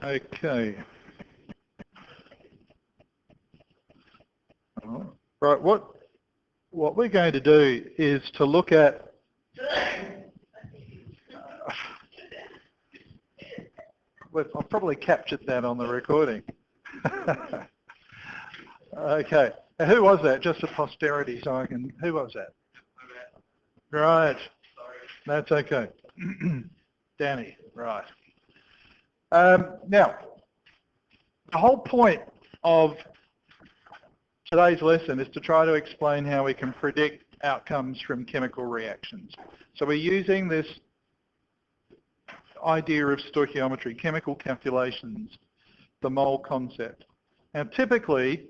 Okay. Right, what we're going to do is to look at I've probably captured that on the recording. Okay. Now, who was that? Just for posterity, so I can. Who was that? Right. That's okay. Danny. Right. Now, the whole point of today's lesson is to try to explain how we can predict outcomes from chemical reactions. So we're using this idea of stoichiometry, chemical calculations, the mole concept. Now, typically,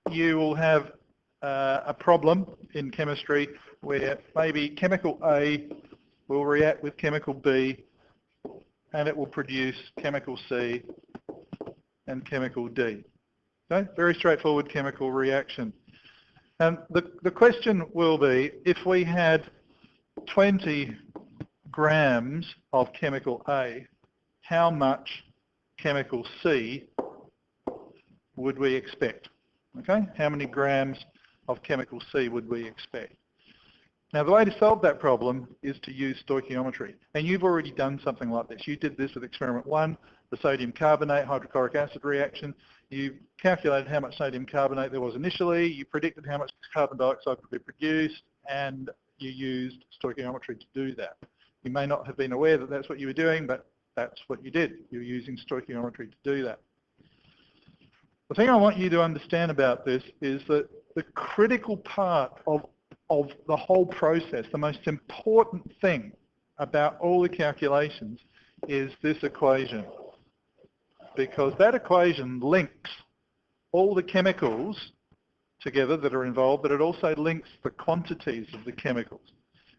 you will have a problem in chemistry where maybe chemical A will react with chemical B and it will produce chemical C and chemical D. Okay? Very straightforward chemical reaction. And the question will be, if we had 20 grams of chemical A, how much chemical C would we expect? Okay, how many grams of chemical C would we expect? Now, the way to solve that problem is to use stoichiometry. And you've already done something like this. You did this with experiment 1, the sodium carbonate hydrochloric acid reaction. You calculated how much sodium carbonate there was initially, you predicted how much carbon dioxide could be produced, and you used stoichiometry to do that. You may not have been aware that that's what you were doing, but that's what you did. You were using stoichiometry to do that. The thing I want you to understand about this is that the critical part of the whole process, the most important thing about all the calculations is this equation. Because that equation links all the chemicals together that are involved, but it also links the quantities of the chemicals.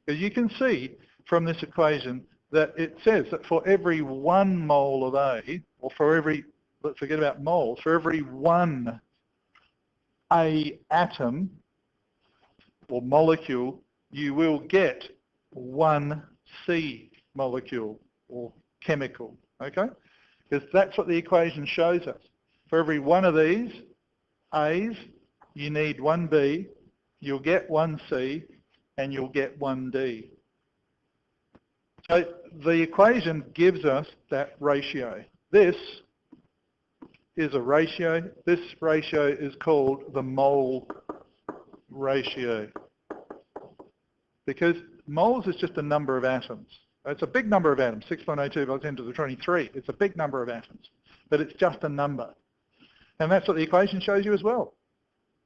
Because you can see from this equation that it says that for every 1 mole of A, or for every, let's forget about moles, for every 1 A atom or molecule, you will get 1 C molecule or chemical, okay? Because that's what the equation shows us. For every 1 of these A's, you need 1 B, you'll get 1 C, and you'll get 1 D. So the equation gives us that ratio. This is a ratio. This ratio is called the mole ratio. Because moles is just a number of atoms. It's a big number of atoms, 6.02 by 10 to the 23. It's a big number of atoms, but it's just a number. And that's what the equation shows you as well.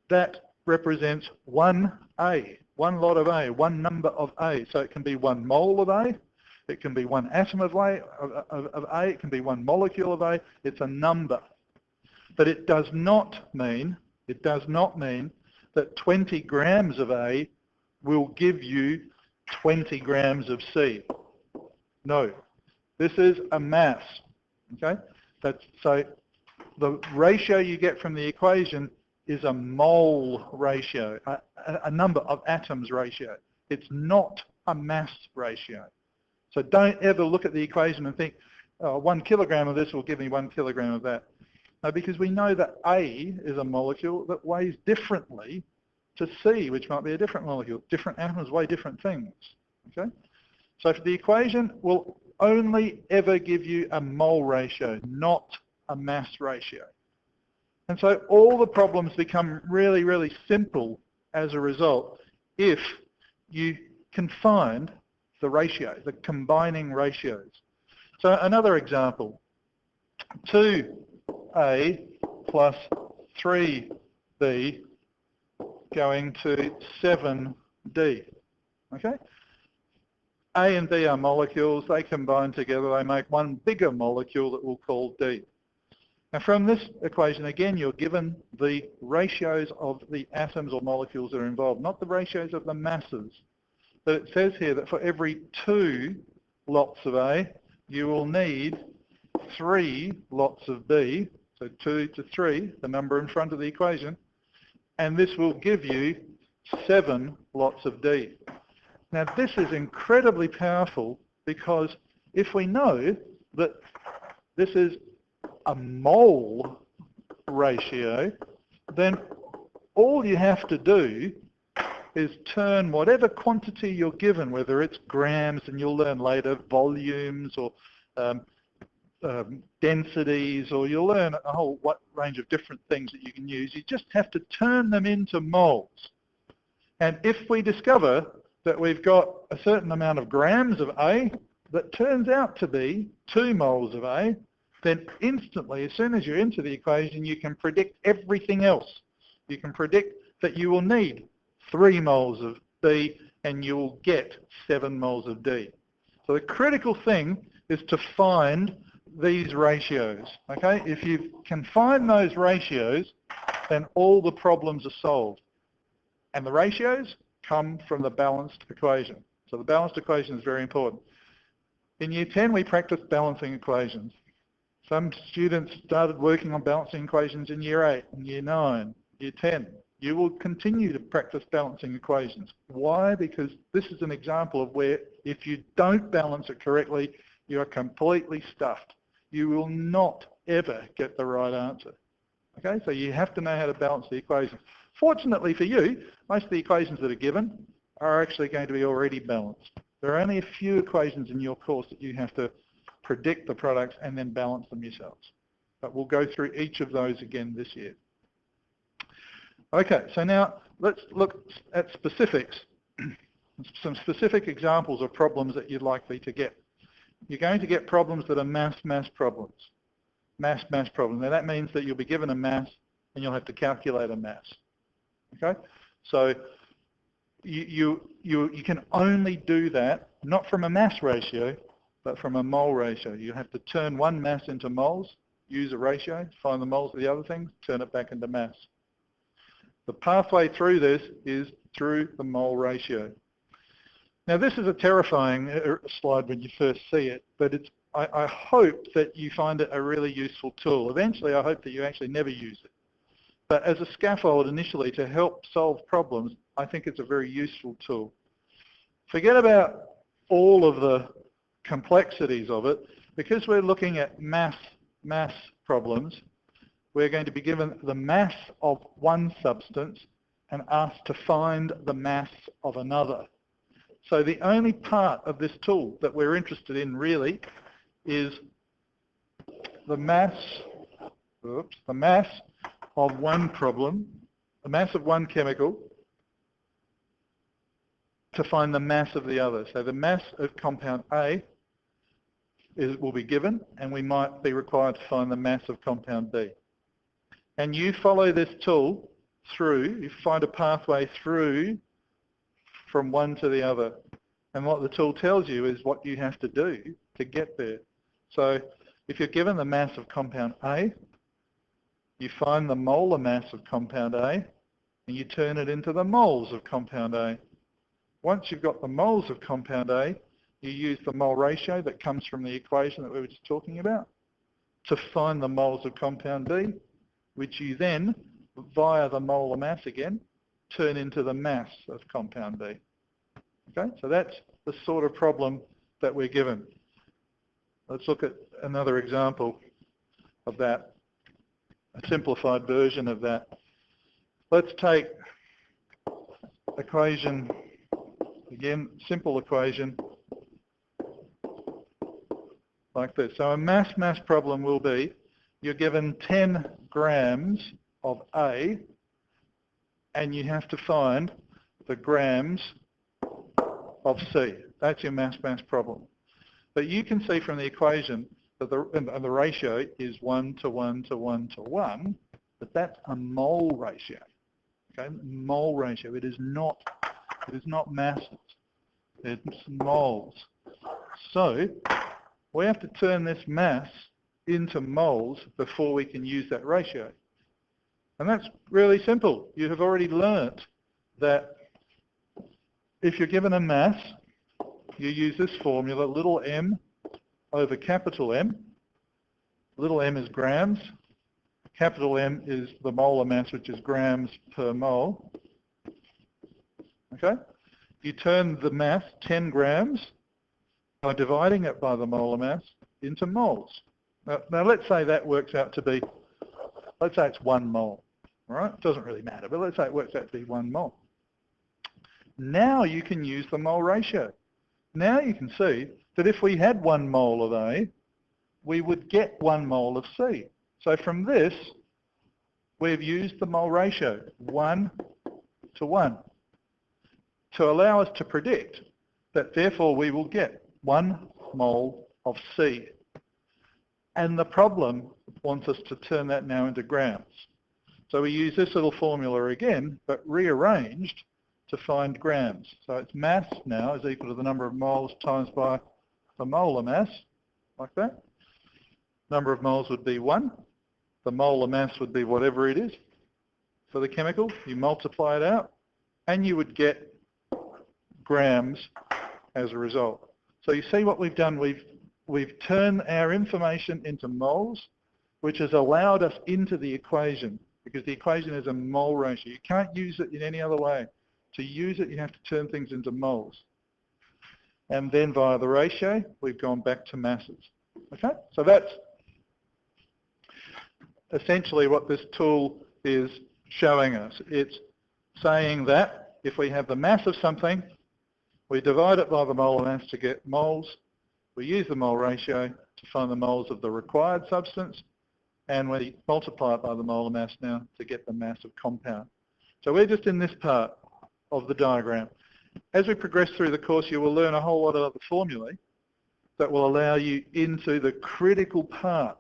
That represents 1A, 1 lot of A, 1 number of A. So it can be 1 mole of A, it can be 1 atom of A, it can be 1 molecule of A. It's a number. But it does not mean that 20 grams of A will give you 20 grams of C. No, this is a mass, okay? So the ratio you get from the equation is a mole ratio, a number of atoms ratio. It's not a mass ratio. So don't ever look at the equation and think, oh, 1 kilogram of this will give me 1 kilogram of that. No, because we know that A is a molecule that weighs differently to C, which might be a different molecule. Different atoms weigh different things, okay? So the equation will only ever give you a mole ratio, not a mass ratio. And so all the problems become really, really simple as a result if you can find the ratio, the combining ratios. So another example, 2A plus 3B going to 7D, okay? A and B are molecules, they combine together, they make one bigger molecule that we'll call D. Now from this equation, again, you're given the ratios of the atoms or molecules that are involved, not the ratios of the masses. But it says here that for every 2 lots of A, you will need 3 lots of B, so 2 to 3, the number in front of the equation, and this will give you 7 lots of D. Now this is incredibly powerful because if we know that this is a mole ratio, then all you have to do is turn whatever quantity you're given, whether it's grams, and you'll learn later, volumes or densities, or you'll learn a whole range of different things that you can use. You just have to turn them into moles. And if we discover that we've got a certain amount of grams of A that turns out to be 2 moles of A, then instantly, as soon as you're into the equation, you can predict everything else. You can predict that you will need 3 moles of B and you will get 7 moles of D. So the critical thing is to find these ratios, okay? If you can find those ratios, then all the problems are solved. And the ratios come from the balanced equation. So the balanced equation is very important. In Year 10, we practiced balancing equations. Some students started working on balancing equations in Year 8, and Year 9, Year 10. You will continue to practice balancing equations. Why? Because this is an example of where if you don't balance it correctly, you are completely stuffed. You will not ever get the right answer. Okay, so you have to know how to balance the equations. Fortunately for you, most of the equations that are given are actually going to be already balanced. There are only a few equations in your course that you have to predict the products and then balance them yourselves. But we'll go through each of those again this year. Okay, so now let's look at specifics. Some specific examples of problems that you're likely to get. You're going to get problems that are mass problems. Mass problems. Now that means that you'll be given a mass and you'll have to calculate a mass. Okay? So you can only do that, not from a mass ratio, but from a mole ratio. You have to turn one mass into moles, use a ratio, find the moles of the other things, turn it back into mass. The pathway through this is through the mole ratio. Now this is a terrifying slide when you first see it, but I hope that you find it a really useful tool. Eventually I hope that you actually never use it. But as a scaffold initially to help solve problems, I think it's a very useful tool. Forget about all of the complexities of it. Because we're looking at mass problems, we're going to be given the mass of one substance and asked to find the mass of another. So the only part of this tool that we're interested in really is the mass of one problem, the mass of one chemical, to find the mass of the other. So the mass of compound A will be given, and we might be required to find the mass of compound B. And you follow this tool through, you find a pathway through from one to the other. And what the tool tells you is what you have to do to get there. So if you're given the mass of compound A, you find the molar mass of compound A, and you turn it into the moles of compound A. Once you've got the moles of compound A, you use the mole ratio that comes from the equation that we were just talking about to find the moles of compound B, which you then, via the molar mass again, turn into the mass of compound B. Okay, so that's the sort of problem that we're given. Let's look at another example of that, a simplified version of that. Let's take equation, again, simple equation like this. So a mass problem will be, you're given 10 grams of A and you have to find the grams of C. That's your mass problem. But you can see from the equation that the ratio is 1 to 1 to 1 to 1, but that's a mole ratio. Okay, mole ratio. It is not masses. It's moles. So we have to turn this mass into moles before we can use that ratio. And that's really simple. You have already learnt that if you're given a mass, you use this formula, little m over capital M. Little m is grams. Capital M is the molar mass, which is grams per mole. Okay? You turn the mass, 10 grams, by dividing it by the molar mass, into moles. Now let's say that works out to be, let's say it's 1 mole, all right? It doesn't really matter, but let's say it works out to be 1 mole. Now you can use the mole ratio. Now you can see that if we had 1 mole of A, we would get 1 mole of C. So from this, we've used the mole ratio, 1 to 1, to allow us to predict that therefore we will get 1 mole of C. And the problem wants us to turn that now into grams. So we use this little formula again, but rearranged to find grams. So its mass now is equal to the number of moles times by the molar mass, like that. Number of moles would be 1. The molar mass would be whatever it is for the chemical. You multiply it out, and you would get grams as a result. So you see what we've done? We've turned our information into moles, which has allowed us into the equation, because the equation is a mole ratio. You can't use it in any other way. To use it, you have to turn things into moles. And then via the ratio, we've gone back to masses. Okay? So that's essentially what this tool is showing us. It's saying that if we have the mass of something, we divide it by the molar mass to get moles. We use the mole ratio to find the moles of the required substance, and we multiply it by the molar mass now to get the mass of compound. So we're just in this part of the diagram. As we progress through the course, you will learn a whole lot of other formulae that will allow you into the critical part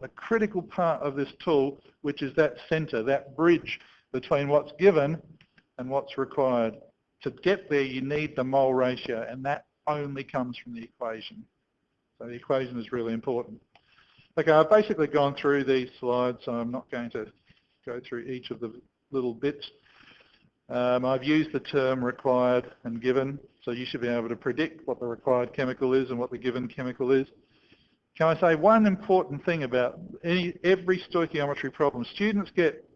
of this tool, which is that center, that bridge between what's given and what's required. To get there, you need the mole ratio, and that only comes from the equation. So the equation is really important. Okay, I've basically gone through these slides, so I'm not going to go through each of the little bits. I've used the term required and given, so you should be able to predict what the required chemical is and what the given chemical is. Can I say one important thing about every stoichiometry problem? Students get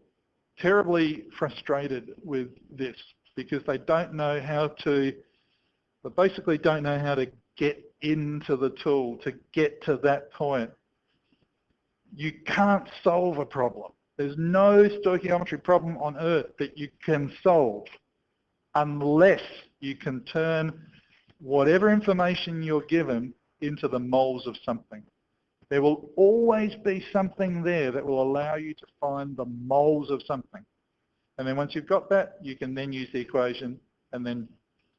terribly frustrated with this because they don't know how to, they basically don't know how to get into the tool, to get to that point. You can't solve a problem. There's no stoichiometry problem on Earth that you can solve unless you can turn whatever information you're given into the moles of something. There will always be something there that will allow you to find the moles of something. And then once you've got that, you can then use the equation and then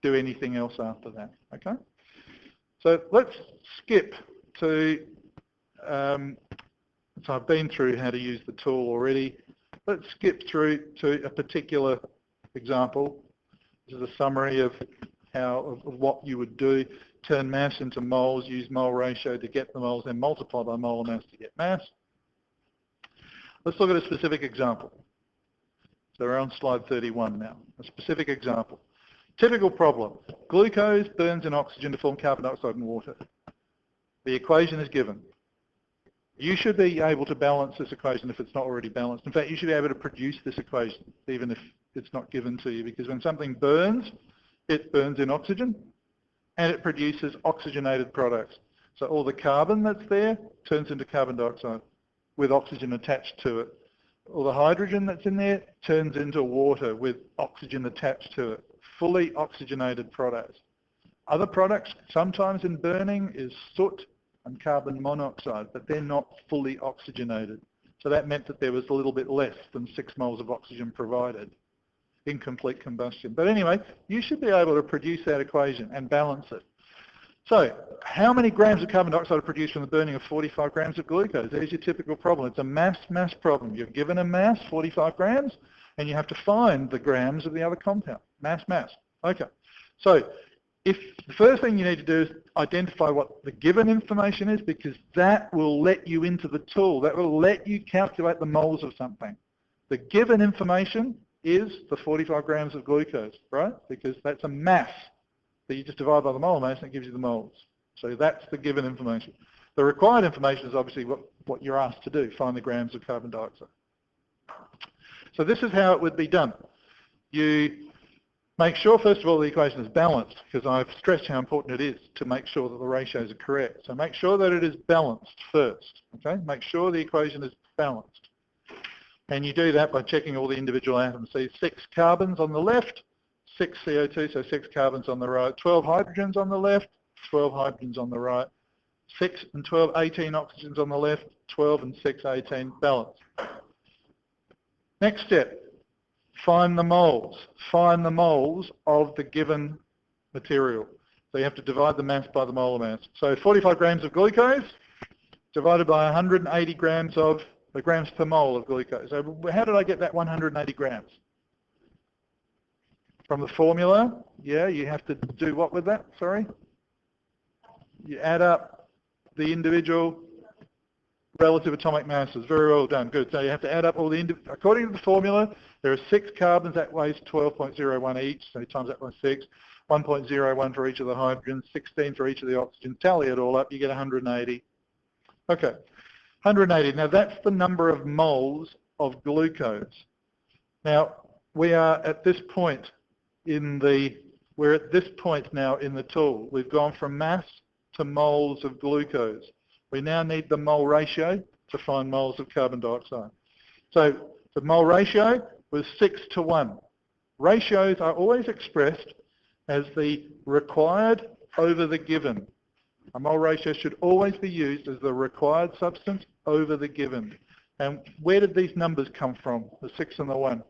do anything else after that, okay? So let's skip to, so I've been through how to use the tool already. Let's skip through to a particular example. This is a summary of of what you would do. Turn mass into moles, use mole ratio to get the moles, then multiply by molar mass to get mass. Let's look at a specific example. So we're on slide 31 now. A specific example. Typical problem. Glucose burns in oxygen to form carbon dioxide and water. The equation is given. You should be able to balance this equation if it's not already balanced. In fact, you should be able to produce this equation even if it's not given to you, because when something burns, it burns in oxygen and it produces oxygenated products. So all the carbon that's there turns into carbon dioxide with oxygen attached to it. All the hydrogen that's in there turns into water with oxygen attached to it. Fully oxygenated products. Other products, sometimes in burning, is soot and carbon monoxide, but they're not fully oxygenated. So that meant that there was a little bit less than 6 moles of oxygen provided in complete combustion. But anyway, you should be able to produce that equation and balance it. So how many grams of carbon dioxide are produced from the burning of 45 grams of glucose? There's your typical problem. It's a mass problem. You're given a mass, 45 grams, and you have to find the grams of the other compound. Mass. Okay. So if the first thing you need to do is identify what the given information is, because that will let you into the tool. That will let you calculate the moles of something. The given information is the 45 grams of glucose, right? Because that's a mass that you just divide by the molar mass and it gives you the moles. So that's the given information. The required information is obviously what you're asked to do, find the grams of carbon dioxide. So this is how it would be done. You Make sure, first of all, the equation is balanced, because I've stressed how important it is to make sure that the ratios are correct. So make sure that it is balanced first, okay? Make sure the equation is balanced. And you do that by checking all the individual atoms. So 6 carbons on the left, 6 CO2, so 6 carbons on the right, 12 hydrogens on the left, 12 hydrogens on the right, 6 and 12, 18 oxygens on the left, 12 and 6, 18, balanced. Next step. Find the moles. Find the moles of the given material. So you have to divide the mass by the molar mass. So 45 grams of glucose divided by 180 grams of the grams per mole of glucose. So how did I get that 180 grams? From the formula? Yeah, you have to do what with that? Sorry? You add up the individual relative atomic masses. Very well done. Good. So you have to add up all the, according to the formula, there are 6 carbons, that weighs 12.01 each, so times that by 6, 1.01 for each of the hydrogens, 16 for each of the oxygens. Tally it all up, you get 180. Okay, 180. Now that's the number of moles of glucose. Now we are at this point in the, we're at this point now in the tool. We've gone from mass to moles of glucose. We now need the mole ratio to find moles of carbon dioxide. So the mole ratio was 6 to 1. Ratios are always expressed as the required over the given. A mole ratio should always be used as the required substance over the given. And where did these numbers come from, the 6 and the 1?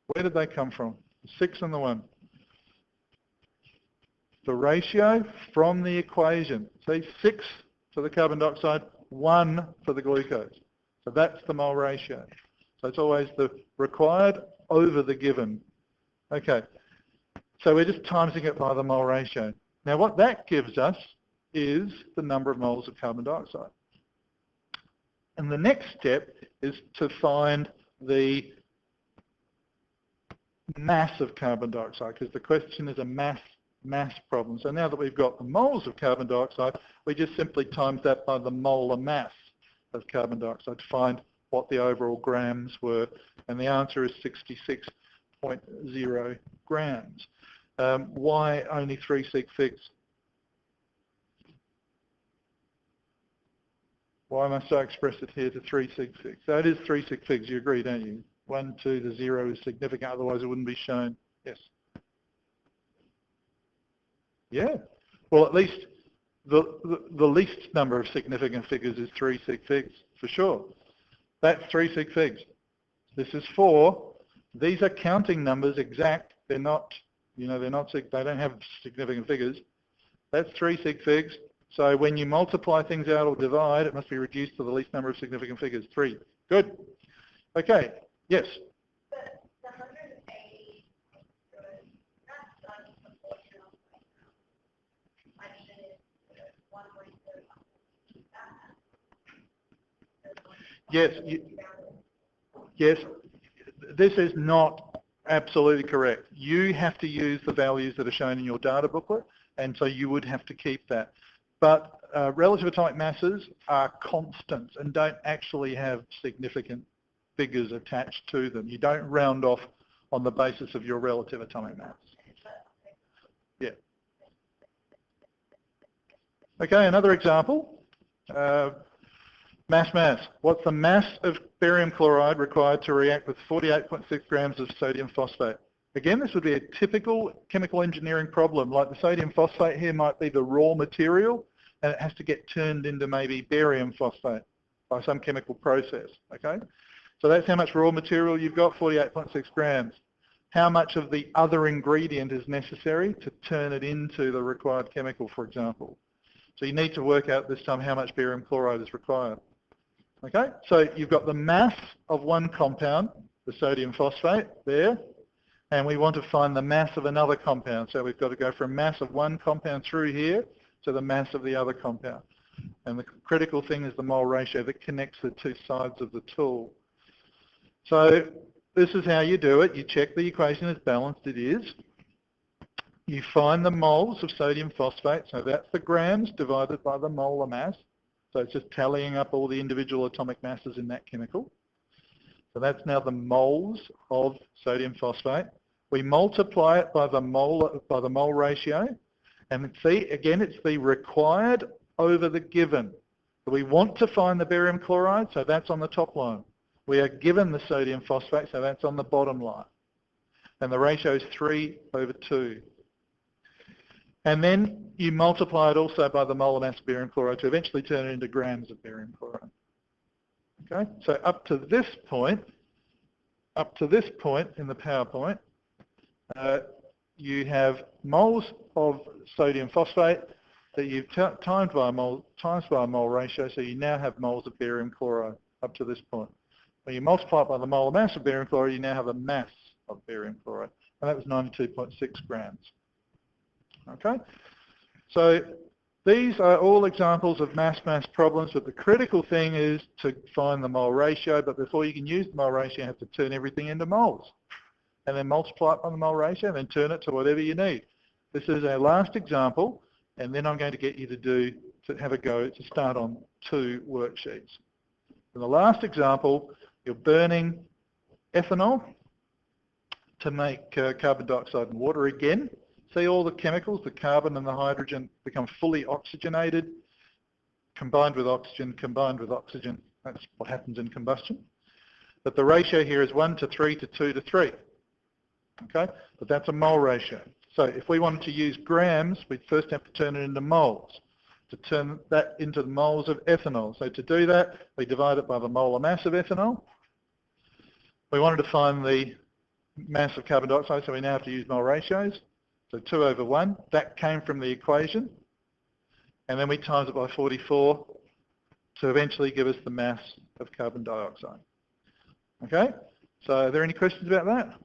Where did they come from? The 6 and the 1. The ratio from the equation. See, 6 for the carbon dioxide, 1 for the glucose. So that's the mole ratio. So it's always the required over the given. Okay, so we're just timesing it by the mole ratio. Now what that gives us is the number of moles of carbon dioxide. And the next step is to find the mass of carbon dioxide, because the question is a mass problem. So now that we've got the moles of carbon dioxide, we just simply times that by the molar mass of carbon dioxide to find what the overall grams were, and the answer is 66.0 grams. Why only 3 sig figs? Why must I express it here to 3 sig figs? So it is 3 sig figs, you agree, don't you? 1, 2, the 0 is significant, otherwise it wouldn't be shown. Yes. Yeah. Well, at least the least number of significant figures is 3 sig figs, for sure. That's 3 sig figs. This is 4. These are counting numbers exact. They're not, you know, they don't have significant figures. That's 3 sig figs. So when you multiply things out or divide, it must be reduced to the least number of significant figures, 3. Good. Okay. Yes. But the 180, that's unproportional. Hydrogen is 1.3. Yes. Yes. This is not absolutely correct. You have to use the values that are shown in your data booklet, and so you would have to keep that. But relative atomic masses are constants and don't actually have significant figures attached to them. You don't round off on the basis of your relative atomic mass. Yeah. Okay, another example. Mass. What's the mass of barium chloride required to react with 48.6 grams of sodium phosphate? Again, this would be a typical chemical engineering problem. Like the sodium phosphate here might be the raw material, and it has to get turned into maybe barium phosphate by some chemical process, okay? So that's how much raw material you've got, 48.6 grams. How much of the other ingredient is necessary to turn it into the required chemical, for example? So you need to work out this time how much barium chloride is required. Okay, so you've got the mass of one compound, the sodium phosphate, there, and we want to find the mass of another compound. So we've got to go from mass of one compound through here to the mass of the other compound. And the critical thing is the mole ratio that connects the two sides of the tool. So this is how you do it. You check the equation is balanced. It is. You find the moles of sodium phosphate. So that's the grams divided by the molar mass. So it's just tallying up all the individual atomic masses in that chemical. So that's now the moles of sodium phosphate. We multiply it by the mole ratio, and see, again, it's the required over the given. We want to find the barium chloride, so that's on the top line. We are given the sodium phosphate, so that's on the bottom line. And the ratio is 3/2. And then you multiply it also by the molar mass of barium chloride to eventually turn it into grams of barium chloride. Okay, so up to this point in the PowerPoint, you have moles of sodium phosphate that you've times by a mole ratio, so you now have moles of barium chloride up to this point. When you multiply it by the molar mass of barium chloride, you now have a mass of barium chloride, and that was 92.6 grams. Okay, so these are all examples of mass-mass problems, but the critical thing is to find the mole ratio, but before you can use the mole ratio, you have to turn everything into moles, and then multiply it by the mole ratio, and then turn it to whatever you need. This is our last example, and then I'm going to get you to have a go to start on 2 worksheets. In the last example, you're burning ethanol to make carbon dioxide and water again. See all the chemicals, the carbon and the hydrogen become fully oxygenated, combined with oxygen. That's what happens in combustion. But the ratio here is 1 to 3 to 2 to 3. Okay, but that's a mole ratio. So if we wanted to use grams, we'd first have to turn it into moles, to turn that into the moles of ethanol. So to do that, we divide it by the molar mass of ethanol. We wanted to find the mass of carbon dioxide, so we now have to use mole ratios. So 2/1, that came from the equation. And then we times it by 44 to eventually give us the mass of carbon dioxide. Okay, so are there any questions about that?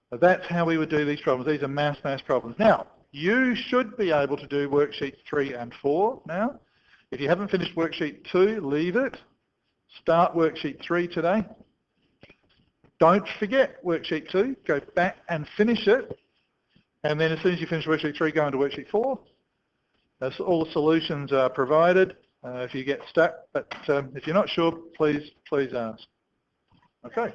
So that's how we would do these problems. These are mass-mass problems. Now, you should be able to do worksheets 3 and 4 now. If you haven't finished worksheet 2, leave it. Start worksheet 3 today. Don't forget worksheet 2. Go back and finish it. And then as soon as you finish worksheet 3, go into worksheet 4. All the solutions are provided if you get stuck. But if you're not sure, please ask. Okay.